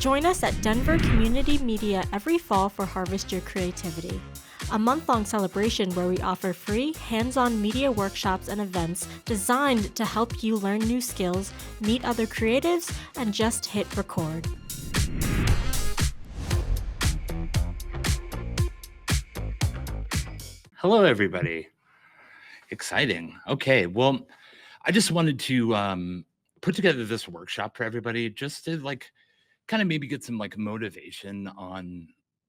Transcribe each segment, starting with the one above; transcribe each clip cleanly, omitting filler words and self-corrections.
Join us at Denver Community Media every fall for Harvest Your Creativity, a month-long celebration where we offer free, hands-on media workshops and events designed to help you learn new skills, meet other creatives, and just hit record. Hello, everybody. Exciting. Okay, well, I just wanted to put together this workshop for everybody just to kind of maybe get some motivation on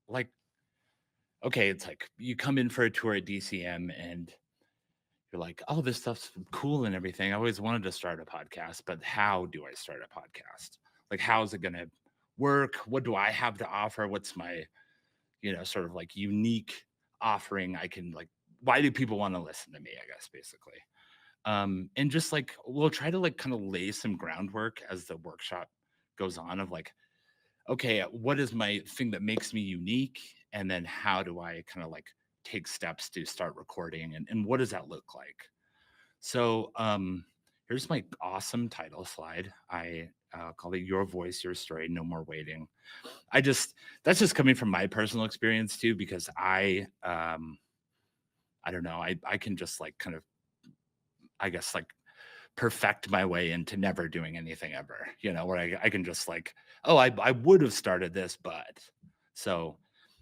like, okay, it's like you come in for a tour at DCM and you're like, oh, this stuff's cool and everything. I always wanted to start a podcast, but how do I start a podcast? Like, how is it going to work? What do I have to offer? What's my, sort of unique offering? Why do people want to listen to me? I guess basically. And just we'll try to kind of lay some groundwork as the workshop goes on of okay, what is my thing that makes me unique? And then how do I kind of take steps to start recording and what does that look like? So here's my awesome title slide. I call it Your Voice, Your Story, No More Waiting. That's just coming from my personal experience too, because I don't know, I can just kind of, I guess perfect my way into never doing anything ever, where I can just oh, I would have started this, but so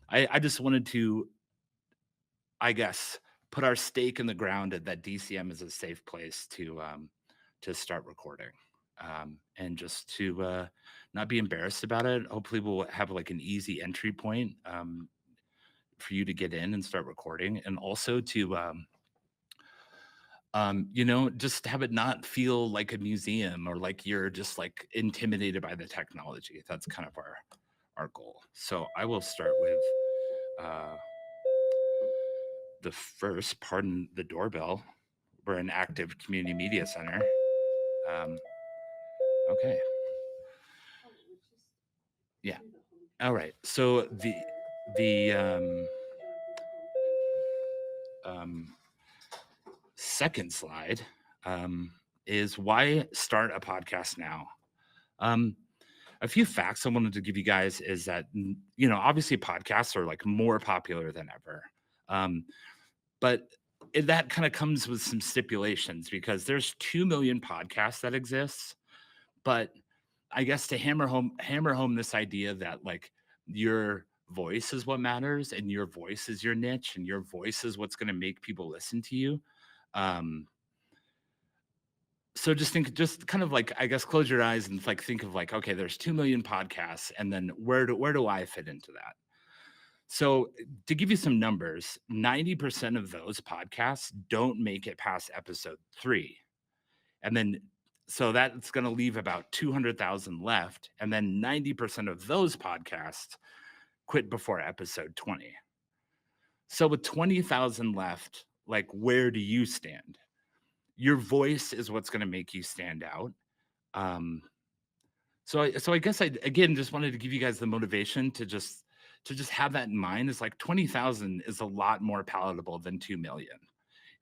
I just wanted to, I guess, put our stake in the ground that DCM is a safe place to start recording. And just to not be embarrassed about it. Hopefully we'll have an easy entry point for you to get in and start recording, and also to just have it not feel like a museum or like you're just intimidated by the technology. That's kind of our goal. So I will start with the first, pardon the doorbell. We're an active community media center. Okay. Yeah. All right. So the second slide is why start a podcast now. A few facts I wanted to give you guys is that, obviously podcasts are more popular than ever. But that kind of comes with some stipulations because there's 2 million podcasts that exist. But I guess to hammer home this idea that your voice is what matters and your voice is your niche and your voice is what's going to make people listen to you. So just kind of I guess, close your eyes and think of okay, there's 2 million podcasts, and then where do I fit into that? So to give you some numbers, 90% of those podcasts don't make it past episode 3. And then so that's going to leave about 200,000 left, and then 90% of those podcasts quit before episode 20. So with 20,000 left, where do you stand? Your voice is what's going to make you stand out. So I guess I again just wanted to give you guys the motivation to just have that in mind. It's 20,000 is a lot more palatable than 2 million.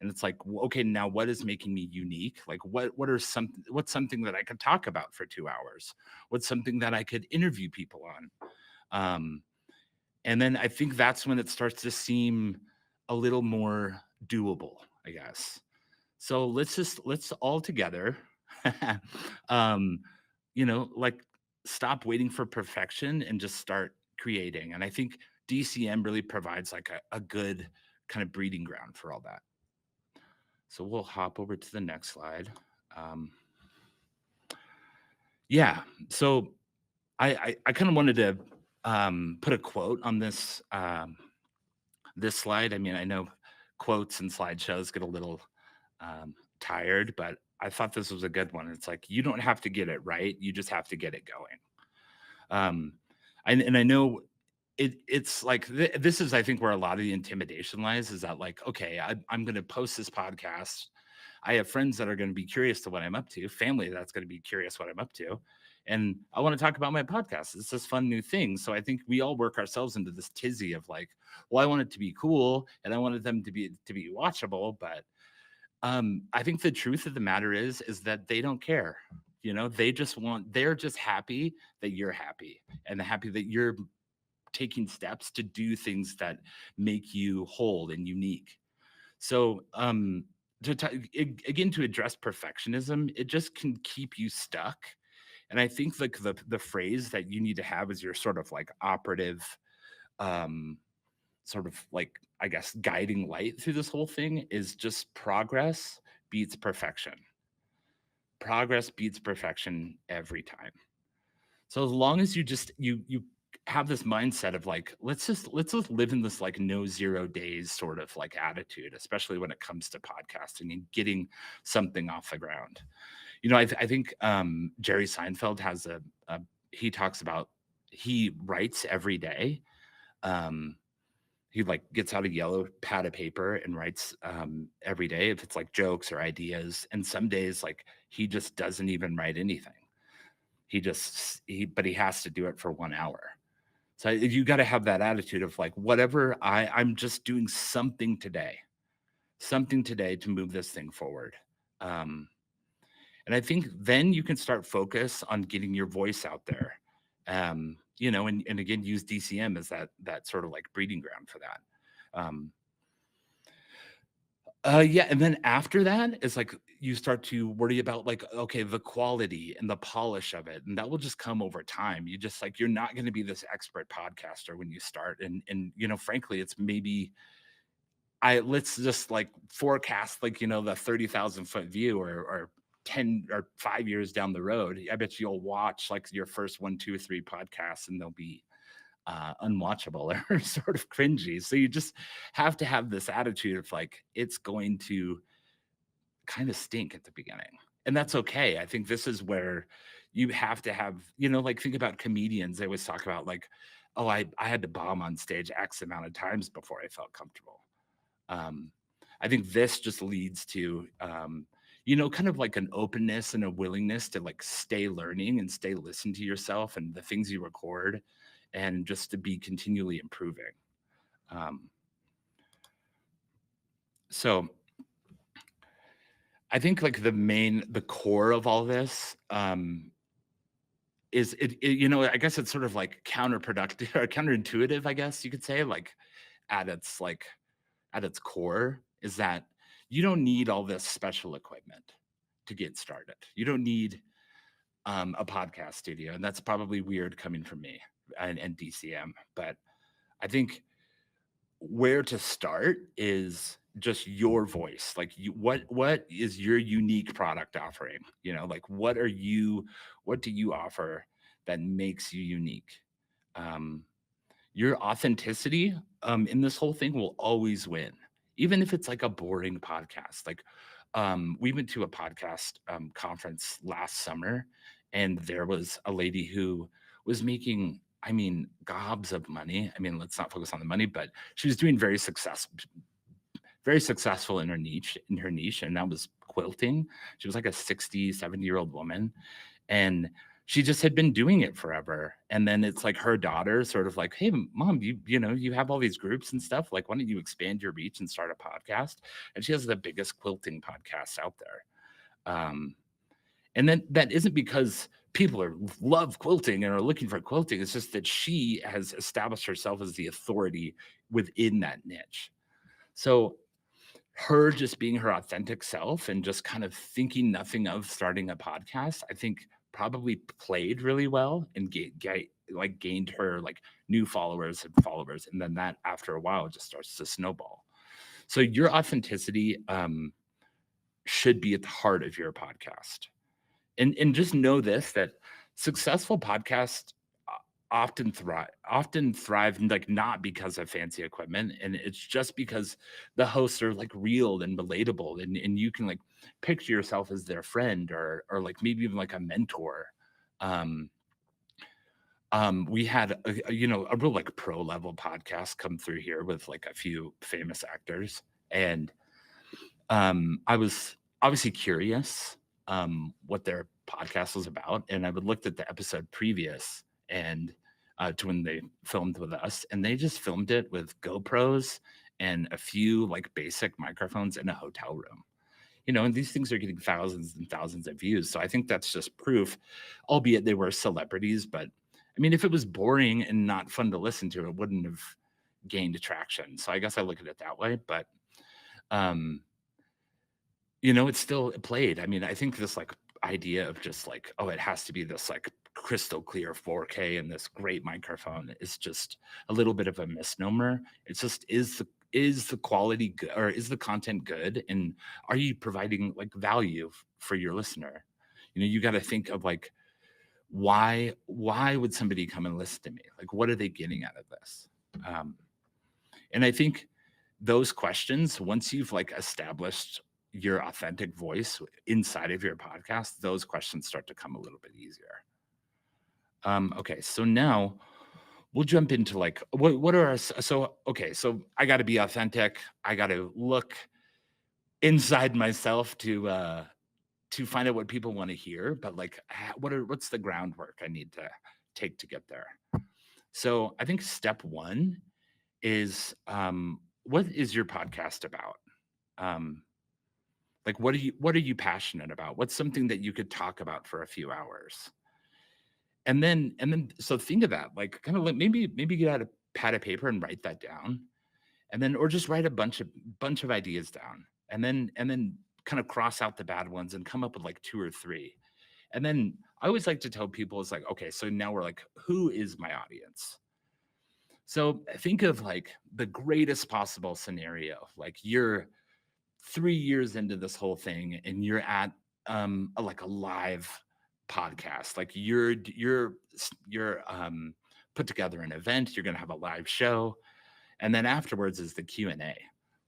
And it's okay, now what is making me unique? What's something that I could talk about for 2 hours? What's something that I could interview people on? And then I think that's when it starts to seem a little more doable, I guess. So let's all together, um, stop waiting for perfection and just start creating. And I think DCM really provides a good kind of breeding ground for all that. So we'll hop over to the next slide. Yeah, so I kind of wanted to put a quote on this this slide. I mean, I know quotes and slideshows get a little tired, but I thought this was a good one. It's you don't have to get it right, you just have to get it going. And I know it's this is, I think, where a lot of the intimidation lies, is that okay, I'm going to post this podcast. I have friends that are going to be curious to what I'm up to, family that's going to be curious what I'm up to, and I want to talk about my podcast. It's this fun new thing. So I think we all work ourselves into this tizzy of well, I want it to be cool and I wanted them to be watchable, but I think the truth of the matter is that they don't care. they're just happy that you're happy, and happy that you're taking steps to do things that make you whole and unique. So, again, to address perfectionism, it just can keep you stuck. And I think like the phrase that you need to have as your sort of like operative, um, sort of like, I guess, guiding light through this whole thing is just progress beats perfection. Progress beats perfection every time. So as long as you have this mindset of like, let's just live in this like no 0 days sort of like attitude, especially when it comes to podcasting and getting something off the ground. I think Jerry Seinfeld has a he talks about, he writes every day. Um, he like gets out a yellow pad of paper and writes every day, if it's like jokes or ideas. And some days like he just doesn't even write anything. But he has to do it for 1 hour. So you got to have that attitude of like, whatever, I'm just doing something today to move this thing forward. Um, and I think then you can start focus on getting your voice out there. And again, use DCM as that sort of like breeding ground for that. Um, yeah, and then after that, it's like you start to worry about like, okay, the quality and the polish of it, and that will just come over time. You just like, you're not going to be this expert podcaster when you start, and frankly, it's maybe, I let's just like forecast like the 30,000 foot view, or 10 or 5 years down the road. I bet you'll watch like your first one, two, three podcasts, and they'll be unwatchable or sort of cringy. So you just have to have this attitude of like, it's going to kind of stink at the beginning. And that's okay. I think this is where you have to have, like think about comedians. They always talk about like, oh, I had to bomb on stage X amount of times before I felt comfortable. Um, I think this just leads to, kind of like an openness and a willingness to like stay learning and stay listen to yourself and the things you record, and just to be continually improving. Um, so I think like the core of all this, is I guess it's sort of like counterproductive or counterintuitive, I guess you could say, like at its like at its core is that you don't need all this special equipment to get started. You don't need a podcast studio, and that's probably weird coming from me and DCM, but I think where to start is just your voice. Like, what is your unique product offering? Like, what do you offer that makes you unique? um your authenticity in this whole thing will always win, even if it's like a boring podcast. Like, we went to a podcast conference last summer, and there was a lady who was making, I mean, gobs of money. I mean, let's not focus on the money, but she was doing very successful in her niche, and that was quilting. She was like a 60, 70-year-old woman, and she just had been doing it forever. And then it's like her daughter sort of like, hey, mom, you have all these groups and stuff, like, why don't you expand your reach and start a podcast? And she has the biggest quilting podcast out there. Um, and then that isn't because people love quilting and are looking for quilting. It's just that she has established herself as the authority within that niche. So her just being her authentic self and just kind of thinking nothing of starting a podcast, I think probably played really well and gained her like new followers, and then that after a while just starts to snowball. So your authenticity should be at the heart of your podcast. And just know this, that successful podcasts often thrive like not because of fancy equipment, and it's just because the hosts are like real and relatable, and you can like picture yourself as their friend, or like maybe even like a mentor. um we had a real like pro level podcast come through here with like a few famous actors, and I was obviously curious what their podcast was about, and I would looked at the episode previous, and to when they filmed with us, and they just filmed it with GoPros and a few like basic microphones in a hotel room. And these things are getting thousands and thousands of views. So I think that's just proof, albeit they were celebrities. But I mean, if it was boring and not fun to listen to, it wouldn't have gained traction. So I guess I look at it that way. But um, it's still played. I mean, I think this like idea of just like, oh, it has to be this like crystal clear 4K and this great microphone is just a little bit of a misnomer. It's just is the quality good, or is the content good, and are you providing like value for your listener? You got to think of like, why would somebody come and listen to me? Like, what are they getting out of this? Um, and I think those questions, once you've like established your authentic voice inside of your podcast, those questions start to come a little bit easier. Okay, so now we'll jump into like what are our so okay, so I got to be authentic. I got to look inside myself to find out what people want to hear, but like what's the groundwork I need to take to get there? So I think step 1 is what is your podcast about? Um like what are you passionate about? What's something that you could talk about for a few hours? And then so think of that, like kind of like maybe get out a pad of paper and write that down. And then or just write a bunch of ideas down. And then kind of cross out the bad ones and come up with like 2 or 3. And then I always like to tell people it's like, okay, so now we're like, who is my audience? So think of like the greatest possible scenario. Like you're 3 years into this whole thing and you're at like a live podcast. Like you're put together an event, you're going to have a live show, and then afterwards is the Q&A.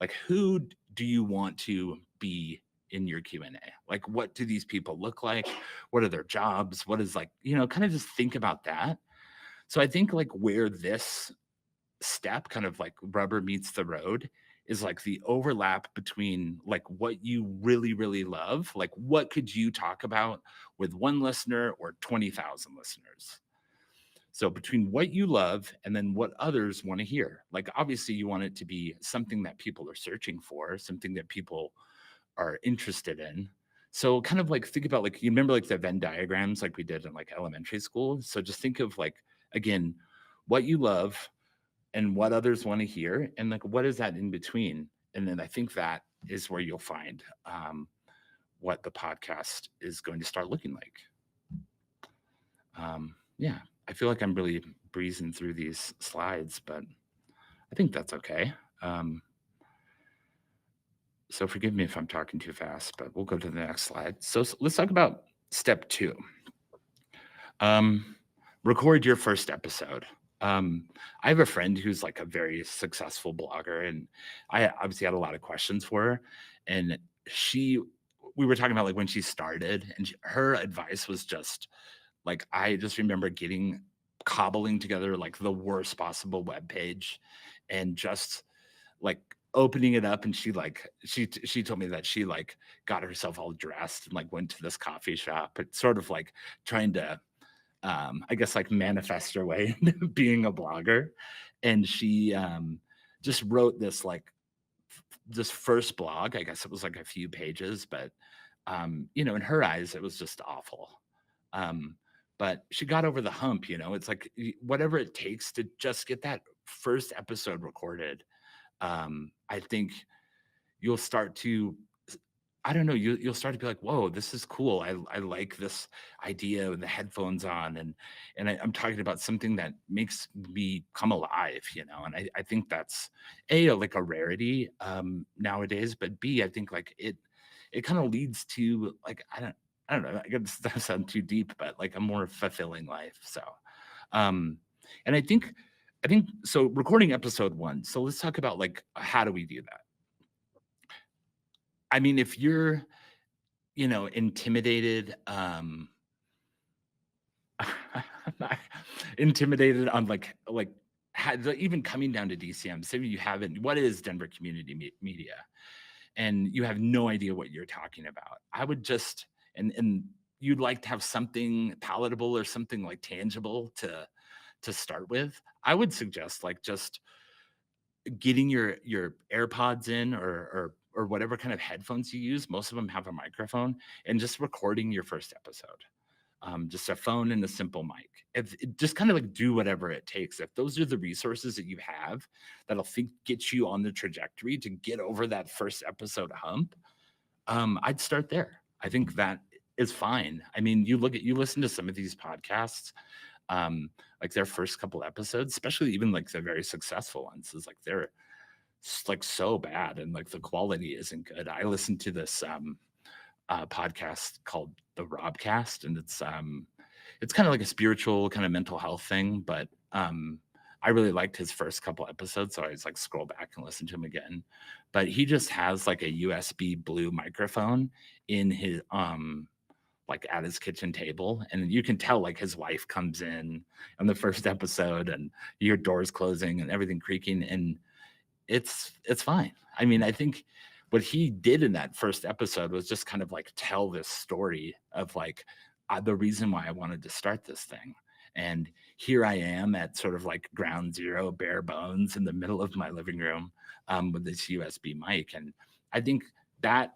Like who do you want to be in your Q&A? Like what do these people look like? What are their jobs? What is like, kind of just think about that. So I think like where this step kind of like rubber meets the road is like the overlap between like what you really really love, like what could you talk about with one listener or 20,000 listeners. So between what you love and then what others want to hear, like obviously you want it to be something that people are searching for, something that people are interested in. So kind of like think about like, you remember like the Venn diagrams like we did in like elementary school. So just think of like, again, what you love and what others want to hear, and like what is that in between. And then I think that is where you'll find what the podcast is going to start looking like. Yeah, I feel like I'm really breezing through these slides, but I think that's okay. So forgive me if I'm talking too fast, but we'll go to the next slide. So let's talk about step 2. Record your first episode. I have a friend who's like a very successful blogger, and I obviously had a lot of questions for her. And we were talking about like when she started, and her advice was just like, I just remember cobbling together like the worst possible web page, and just like opening it up. And she told me that she like got herself all dressed and like went to this coffee shop. It's sort of like trying to I guess like manifest her way into being a blogger. And she just wrote this first blog. I guess it was like a few pages, but in her eyes, it was just awful. Um, but she got over the hump. It's like whatever it takes to just get that first episode recorded. I think you'll start to I don't know, you'll start to be like, "Whoa, this is cool. I like this idea with the headphones on, and I'm talking about something that makes me come alive," and I think that's like a rarity nowadays, but B, I think like it kind of leads to like I don't know, I guess that sound too deep, but like a more fulfilling life. So um and I think so recording episode 1. So let's talk about like how do we do that? I mean, if you're intimidated, intimidated on even coming down to DCM. Say you haven't, what is Denver Community Media? And you have no idea what you're talking about. I would just, and you'd like to have something palatable or something like tangible to start with. I would suggest like just getting your AirPods in or or whatever kind of headphones you use, most of them have a microphone, and just recording your first episode. Just a phone and a simple mic. Just kind of like do whatever it takes. If those are the resources that you have that'll get you on the trajectory to get over that first episode hump, I'd start there. I think that is fine. I mean, you listen to some of these podcasts, like their first couple episodes, especially even like the very successful ones, is like they're like so bad and like the quality isn't good. I listened to this podcast called the Robcast, and it's kind of like a spiritual kind of mental health thing, but I really liked his first couple episodes, so I was like scroll back and listen to him again. But he just has like a USB blue microphone in his like at his kitchen table, and you can tell like his wife comes in the first episode and your doors closing and everything creaking, and it's fine. I mean, I think what he did in that first episode was just kind of like tell this story of like the reason why I wanted to start this thing. And here I am at sort of like ground zero, bare bones in the middle of my living room with this USB mic. And I think that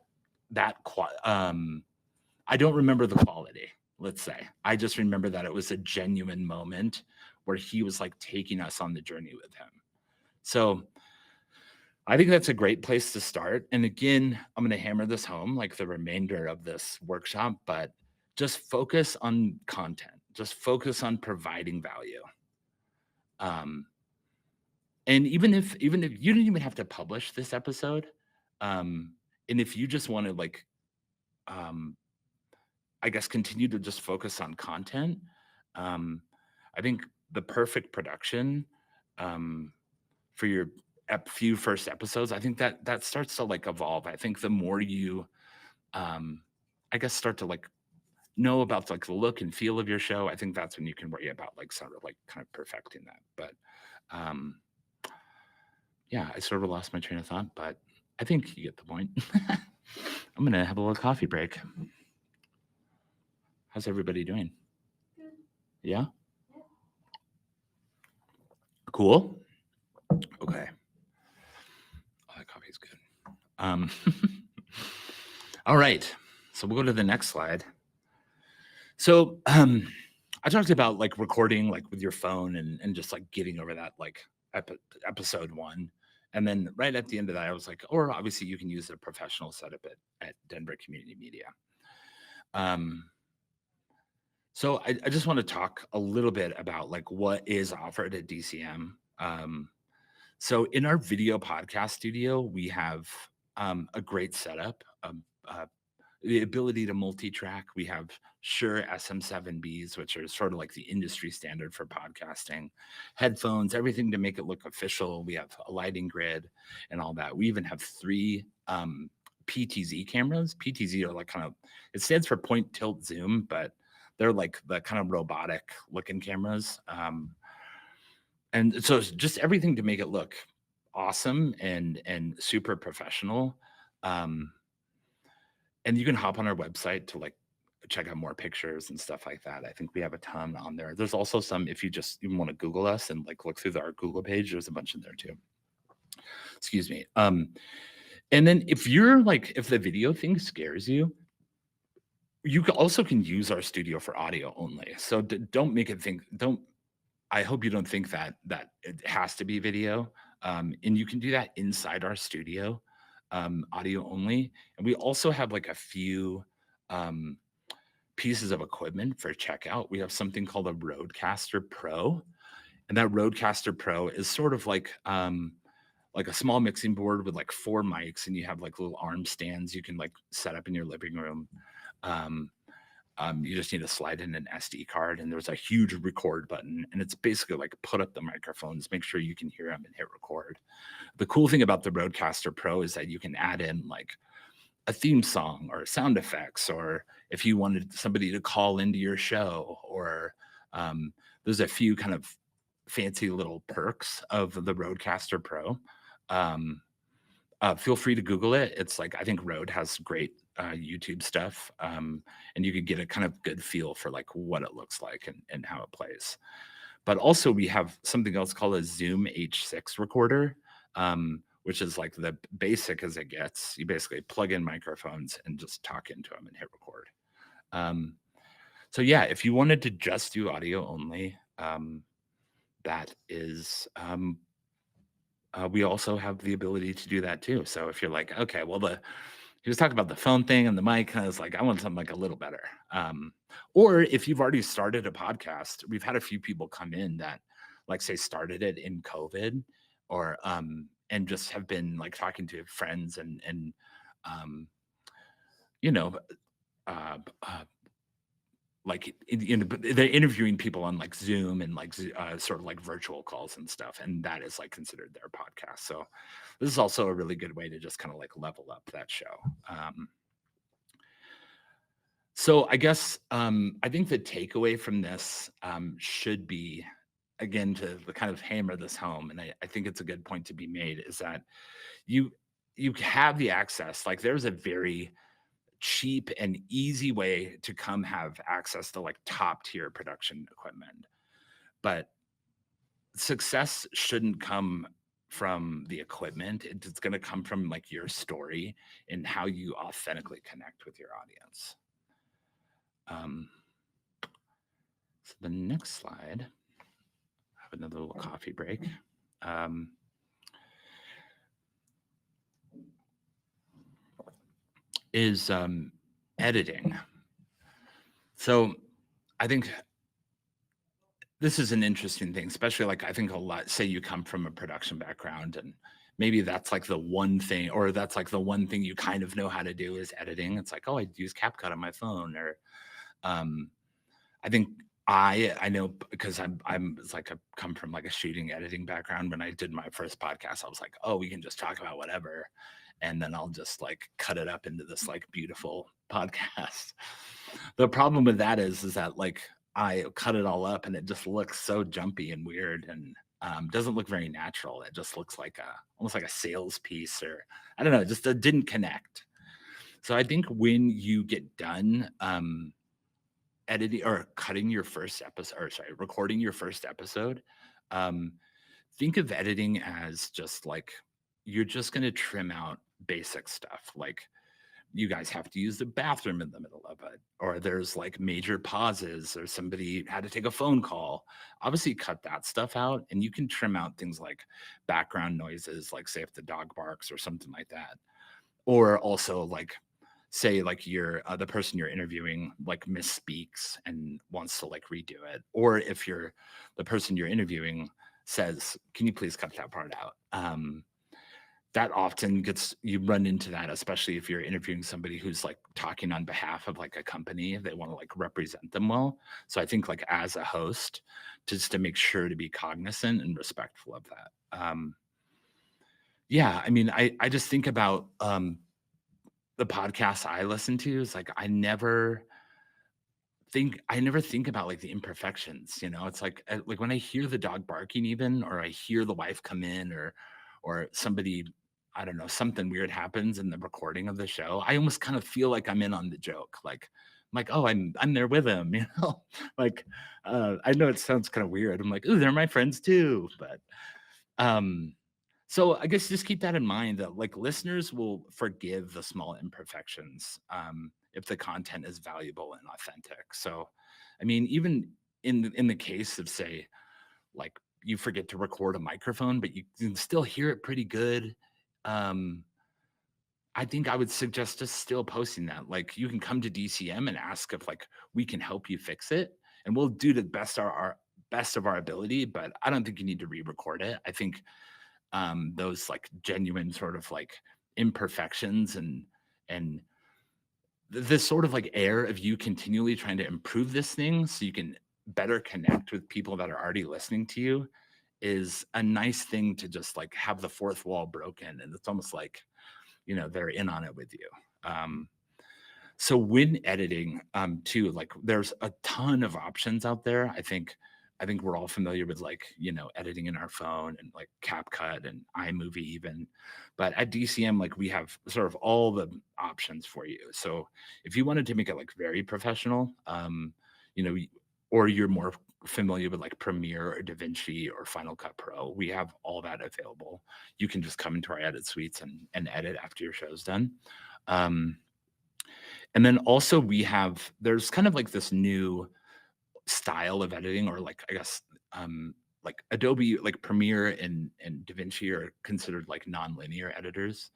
I don't remember the quality, let's say. I just remember that it was a genuine moment where he was like taking us on the journey with him. So I think that's a great place to start. And again, I'm going to hammer this home like the remainder of this workshop, but just focus on content. Just focus on providing value. And even if you don't even have to publish this episode, and if you just want to like, I guess continue to just focus on content, I think the perfect production for your few first episodes, I think that starts to like evolve. I think the more you, I guess, start to like know about like the look and feel of your show, I think that's when you can worry about like sort of like kind of perfecting that. But yeah, I sort of lost my train of thought, but I think you get the point. I'm gonna have a little coffee break. How's everybody doing? Good. Yeah? Cool. Okay. Oh, that coffee is good. All right. So we'll go to the next slide. So I talked about like recording like with your phone and just like getting over that like episode 1. And then right at the end of that, I was like, or obviously you can use a professional setup at Denver Community Media. So I just want to talk a little bit about like what is offered at DCM. So in our video podcast studio, we have a great setup, the ability to multi-track. We have Shure SM7Bs, which are sort of like the industry standard for podcasting, headphones, everything to make it look official. We have a lighting grid and all that. We even have 3 PTZ cameras. PTZ are like kind of, it stands for point, tilt, zoom, but they're like the kind of robotic looking cameras. And so it's just everything to make it look awesome and super professional. And you can hop on our website to like check out more pictures and stuff like that. I think we have a ton on there. There's also some, if you just even want to Google us and like look through our Google page, there's a bunch in there too. Excuse me. And then if you're like, if the video thing scares you, you also can use our studio for audio only. So don't make it think, I hope you don't think that it has to be video. And you can do that inside our studio, audio only. And we also have like a few pieces of equipment for checkout. We have something called a Rodecaster Pro. And that Rodecaster Pro is sort of like a small mixing board with like 4 mics, and you have like little arm stands you can like set up in your living room. You just need to slide in an SD card, and there's a huge record button, and it's basically like put up the microphones, make sure you can hear them, and hit record. The cool thing about the Rodecaster Pro is that you can add in like a theme song or sound effects, or if you wanted somebody to call into your show, or there's a few kind of fancy little perks of the Rodecaster Pro. Feel free to Google it. It's like, I think Rode has great YouTube stuff, and you could get a kind of good feel for like what it looks like and how it plays. But also we have something else called a Zoom H6 recorder, which is like the basic as it gets. You basically plug in microphones and just talk into them and hit record. Um, so yeah, if you wanted to just do audio only, that is we also have the ability to do that too. So if you're like, okay, well, he was talking about the phone thing and the mic, and I was like, I want something like a little better. Or if you've already started a podcast, we've had a few people come in that, like, say, started it in COVID, or and just have been like talking to friends and um, you know, uh, uh, like they're interviewing people on like Zoom and like sort of like virtual calls and stuff, and that is like considered their podcast. So this is also a really good way to just kind of like level up that show. So I guess I think the takeaway from this should be, again, to kind of hammer this home, and I think it's a good point to be made, is that you you have the access. Like, there's a very cheap and easy way to come have access to like top tier production equipment. But success shouldn't come from the equipment. It's going to come from like your story and how you authentically connect with your audience. Um, so the next slide, I have another little coffee break. Is editing. So I think this is an interesting thing, especially like I think a lot, say you come from a production background and maybe that's like the one thing, or that's like the one thing you kind of know how to do is editing. It's like, oh, I use CapCut on my phone, or um, I think I know because it's like I come from like a shooting editing background. When I did my first podcast, I was like, oh, we can just talk about whatever, and then I'll just like cut it up into this like beautiful podcast. The problem with that is that like I cut it all up and it just looks so jumpy and weird, and doesn't look very natural. It just looks like almost like a sales piece, or I don't know, it just didn't connect. So I think when you get done editing or cutting your first episode, or sorry, recording your first episode, um, think of editing as just like you're just going to trim out basic stuff. Like, you guys have to use the bathroom in the middle of it, or there's like major pauses, or somebody had to take a phone call. Obviously, cut that stuff out, and you can trim out things like background noises, like say if the dog barks or something like that, or also like say like you're the person you're interviewing like misspeaks and wants to like redo it, or if you're the person you're interviewing says, can you please cut that part out. That often gets, you run into that, especially if you're interviewing somebody who's like talking on behalf of like a company, they want to like represent them well. So I think like as a host, just to make sure to be cognizant and respectful of that. Yeah, I mean, I just think about the podcasts I listen to, is like I never think about like the imperfections, you know? It's like when I hear the dog barking even, or I hear the wife come in, or somebody, I don't know, something weird happens in the recording of the show, I almost kind of feel like I'm in on the joke. Like I'm like, oh, I'm there with him, you know? Like I know it sounds kind of weird. I'm like, ooh, they're my friends too. But um so I guess just keep that in mind, that like listeners will forgive the small imperfections if the content is valuable and authentic. So, I mean, even in the case of, say, like you forget to record a microphone, but you can still hear it pretty good. Um, I think I would suggest just still posting that. Like, you can come to DCM and ask if like we can help you fix it, and we'll do the best of our ability. But I don't think you need to re-record it. I think those like genuine sort of like imperfections and this sort of like air of you continually trying to improve this thing so you can better connect with people that are already listening to you is a nice thing to just like have the fourth wall broken, and it's almost like, you know, they're in on it with you. So when editing too, like there's a ton of options out there. I think we're all familiar with like, you know, editing in our phone and like CapCut and iMovie even. But at DCM, like we have sort of all the options for you. So if you wanted to make it like very professional, you know, or you're more familiar with like Premiere or DaVinci or Final Cut Pro, we have all that available. You can just come into our edit suites and edit after your show's done. Um, and then also there's kind of like this new style of editing, or like, I guess, like Adobe, like Premiere and DaVinci are considered like nonlinear editors.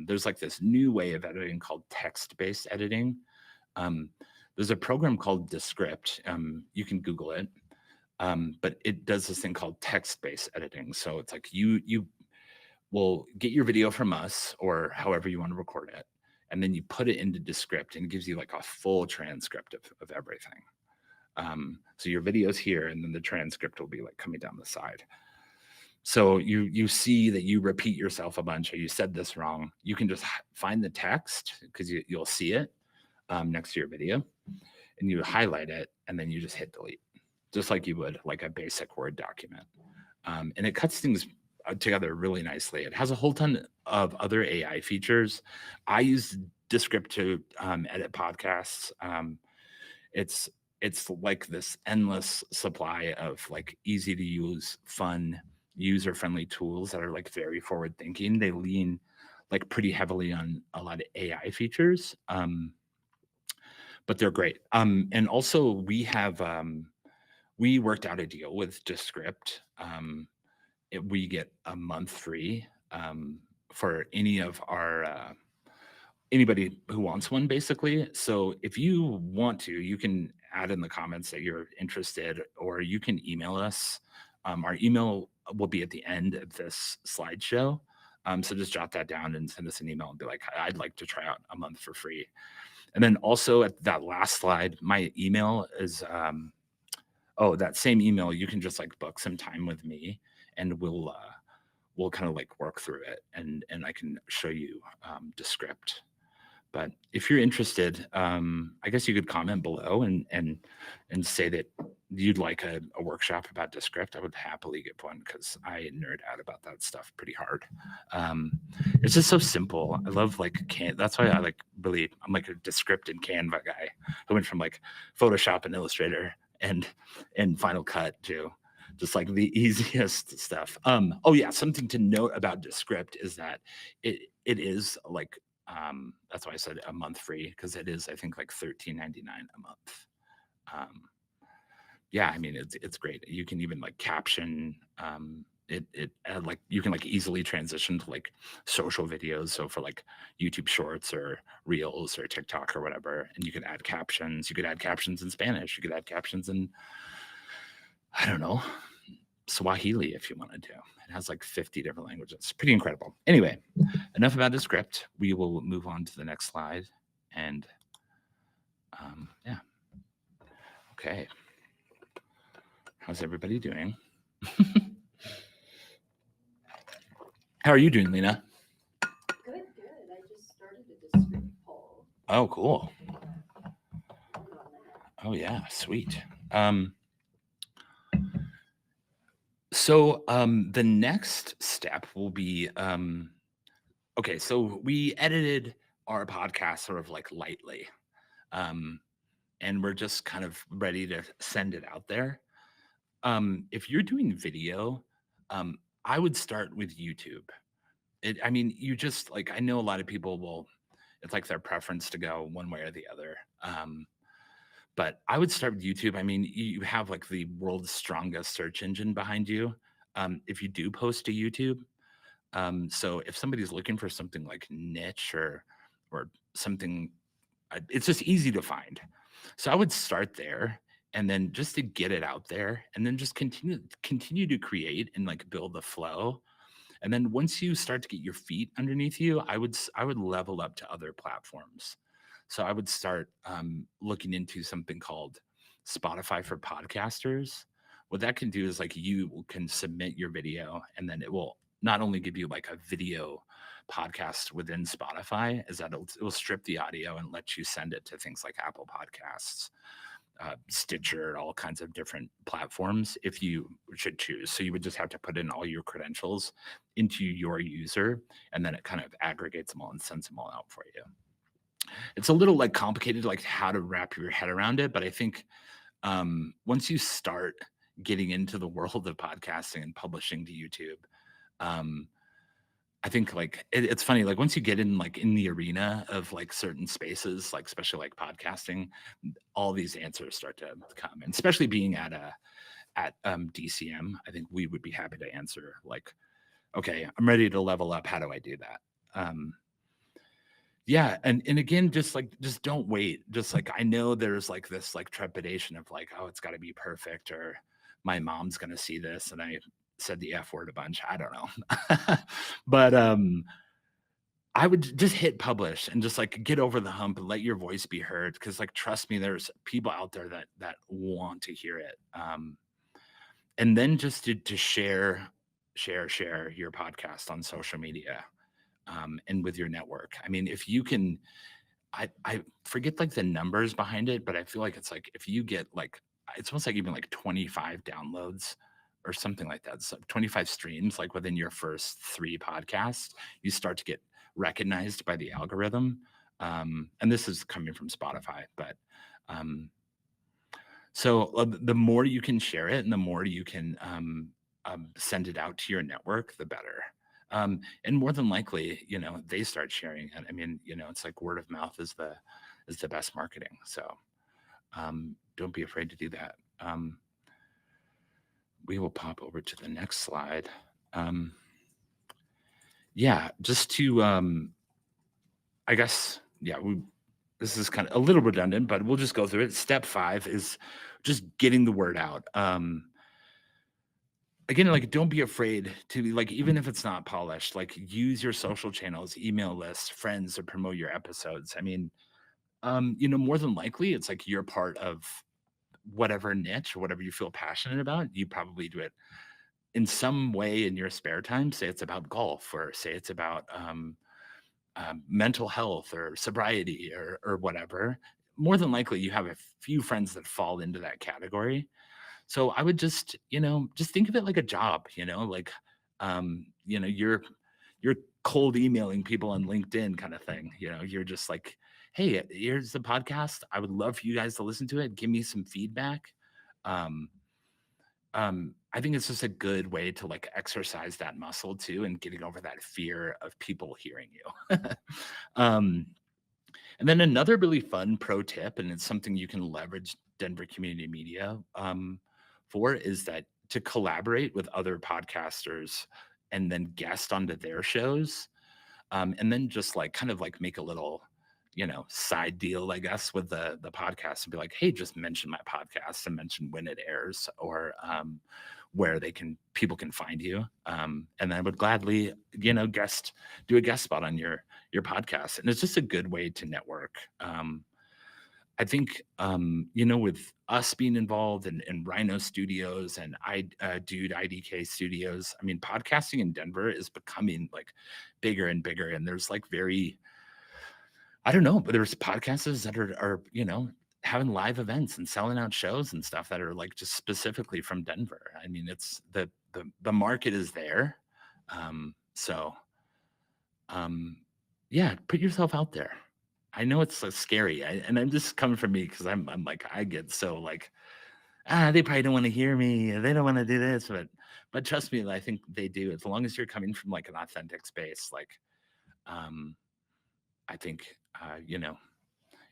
There's like this new way of editing called text-based editing. Um, there's a program called Descript. You can Google it, but it does this thing called text-based editing. So it's like you will get your video from us or however you want to record it, and then you put it into Descript, and it gives you like a full transcript of everything. So your video's here, and then the transcript will be like coming down the side. So you see that you repeat yourself a bunch, or you said this wrong. You can just find the text, because you'll see it next to your video, and you highlight it, and then you just hit delete, just like you would like a basic Word document. And it cuts things together really nicely. It has a whole ton of other AI features. I use Descript to edit podcasts. It's like this endless supply of like easy to use, fun, user friendly tools that are like very forward thinking. They lean like pretty heavily on a lot of AI features, but they're great. And also we worked out a deal with Descript. We get a month free for any of our anybody who wants one, basically. So if you want to, you can add in the comments that you're interested, or you can email us. Our email will be at the end of this slideshow. So just jot that down and send us an email and be like, I'd like to try out a month for free. And then also at that last slide, my email is, that same email, you can just like book some time with me, and we'll kind of like work through it, and I can show you Descript. But if you're interested, I guess you could comment below and say that you'd like a workshop about Descript. I would happily give one, because I nerd out about that stuff pretty hard. It's just so simple. I love like that's why I'm like a Descript and Canva guy. I went from like Photoshop and Illustrator and Final Cut to just like the easiest stuff. Oh yeah, something to note about Descript is that it is like, that's why I said a month free, because it is, I think, like $13.99 a month. Yeah, I mean, it's great. You can even like caption like you can like easily transition to like social videos. So for like YouTube Shorts or Reels or TikTok or whatever, and you could add captions. You could add captions in Spanish. You could add captions in, I don't know, Swahili if you wanted to. It has like 50 different languages. It's pretty incredible. Anyway, enough about the script. We will move on to the next slide. And yeah. Okay. How's everybody doing? How are you doing, Lena? Good. I just started a Descript poll. Oh, cool. Oh yeah, sweet. So the next step will be, okay, so we edited our podcast sort of like lightly, and we're just kind of ready to send it out there. If you're doing video, I would start with YouTube. I mean, you just like, I know a lot of people it's like their preference to go one way or the other. But I would start with YouTube. I mean, you have like the world's strongest search engine behind you. If you do post to YouTube, so if somebody's looking for something like niche or something, it's just easy to find. So I would start there, and then just to get it out there, and then just continue to create and like build the flow. And then once you start to get your feet underneath you, I would level up to other platforms. So I would start looking into something called Spotify for podcasters. What that can do is like you can submit your video, and then it will not only give you like a video podcast within Spotify, is that it will strip the audio and let you send it to things like Apple Podcasts, Stitcher, all kinds of different platforms if you should choose. So you would just have to put in all your credentials into your user, and then it kind of aggregates them all and sends them all out for you. It's a little like complicated, like how to wrap your head around it, but I think once you start getting into the world of podcasting and publishing to YouTube, um, I think like it's funny, like once you get in like in the arena of like certain spaces, like especially like podcasting, all these answers start to come. And especially being at DCM, I think we would be happy to answer like, okay, I'm ready to level up. How do I do that? Um, yeah, and again, just don't wait. Just like I know there's like this like trepidation of like, oh, it's got to be perfect, or my mom's gonna see this, and I said the F word a bunch. I don't know, but I would just hit publish and just like get over the hump and let your voice be heard. Because like trust me, there's people out there that want to hear it. And then just to share your podcast on social media, and with your network. I mean, if you can, I forget like the numbers behind it, but I feel like it's like if you get like it's almost like even like 25 downloads or something like that. So 25 streams like within your first 3 podcasts, you start to get recognized by the algorithm. And this is coming from Spotify, but um, so the more you can share it and the more you can send it out to your network, the better. And more than likely, they start sharing it. I mean, it's like word of mouth is the best marketing. So don't be afraid to do that. We will pop over to the next slide. Yeah, just to I guess, yeah, this is kind of a little redundant, but we'll just go through it. Step 5 is just getting the word out. Again, like don't be afraid to like, even if it's not polished, like use your social channels, email lists, friends to promote your episodes. I mean, more than likely it's like you're part of whatever niche or whatever you feel passionate about. You probably do it in some way in your spare time. Say it's about golf, or say it's about mental health or sobriety or whatever. More than likely you have a few friends that fall into that category. So I would just think of it like a job, like, you're cold emailing people on LinkedIn kind of thing. You're just like, hey, here's the podcast. I would love for you guys to listen to it. Give me some feedback. Um, I think it's just a good way to like exercise that muscle too, and getting over that fear of people hearing you. um, and then another really fun pro tip, and it's something you can leverage Denver Community Media for, is that to collaborate with other podcasters and then guest onto their shows, and then just like kind of like make a little, side deal, I guess, with the podcast, and be like, hey, just mention my podcast and mention when it airs, or where people can find you. And I would gladly, do a guest spot on your podcast. And it's just a good way to network. I think, with us being involved in Rhino Studios and Dude IDK Studios, I mean, podcasting in Denver is becoming like bigger and bigger. And there's like I don't know, but there's podcasters that are having live events and selling out shows and stuff that are like just specifically from Denver. I mean, it's the market is there. So yeah, put yourself out there. I know it's so scary, and I'm just coming from me because I'm like I get so like, they probably don't want to hear me. They don't want to do this, but trust me, I think they do. As long as you're coming from like an authentic space, like um, I think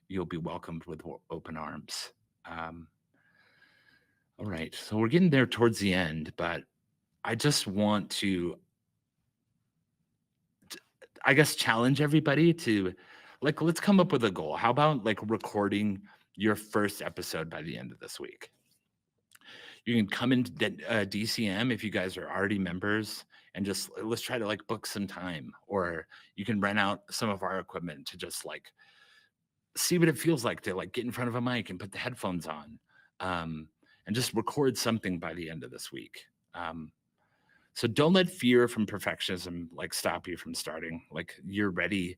you'll be welcomed with open arms. Um, all right, so we're getting there towards the end, but I just want to, I guess, challenge everybody to like, let's come up with a goal. How about like recording your first episode by the end of this week? You can come into DCM if you guys are already members, and just let's try to like book some time, or you can rent out some of our equipment to just like see what it feels like to like get in front of a mic and put the headphones on, um, and just record something by the end of this week. So don't let fear from perfectionism like stop you from starting. Like you're ready.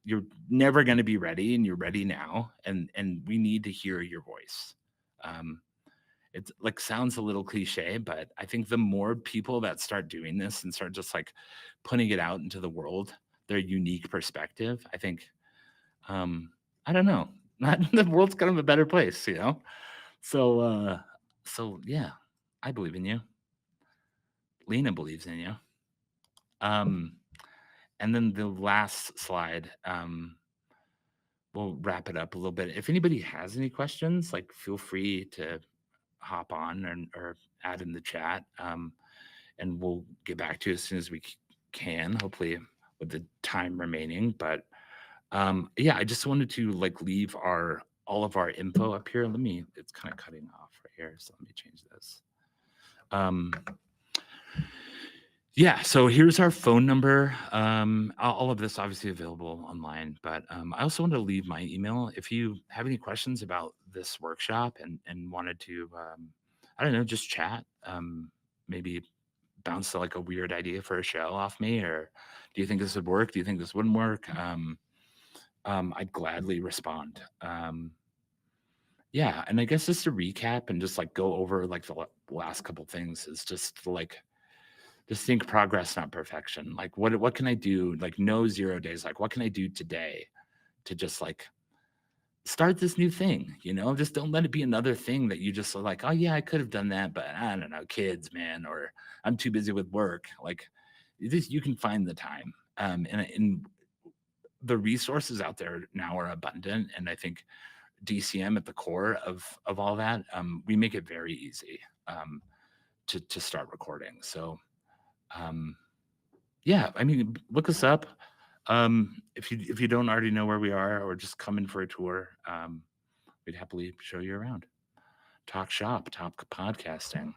You're never going to be ready, and you're ready now. And we need to hear your voice. Um, it like sounds a little cliche, but I think the more people that start doing this and start just like putting it out into the world, their unique perspective, I think, I don't know, the world's kind of a better place, So, yeah, I believe in you. Lena believes in you. Um, and then the last slide, we'll wrap it up a little bit. If anybody has any questions, like feel free to hop on or add in the chat, and we'll get back to you as soon as we can, hopefully with the time remaining. But yeah, I just wanted to like leave all of our info up here. It's kind of cutting off right here, so let me change this. Um, Yeah, so here's our phone number. All of this obviously available online, but I also wanted to leave my email. If you have any questions about this workshop and wanted to, I don't know, just chat, maybe bounce like a weird idea for a show off me, or do you think this would work? Do you think this wouldn't work? I'd gladly respond. Yeah, and I guess just to recap and just like go over like the last couple things is just like just think progress, not perfection. Like what can I do? Like no 0 days. Like what can I do today to just like start this new thing? Just don't let it be another thing that you just are like, oh yeah, I could have done that, but I don't know, kids, man, or I'm too busy with work. Like you can find the time. And the resources out there now are abundant. And I think DCM at the core of all that, we make it very easy to start recording. So yeah, I mean, look us up. If you don't already know where we are or just come in for a tour, we'd happily show you around. Talk shop, talk podcasting.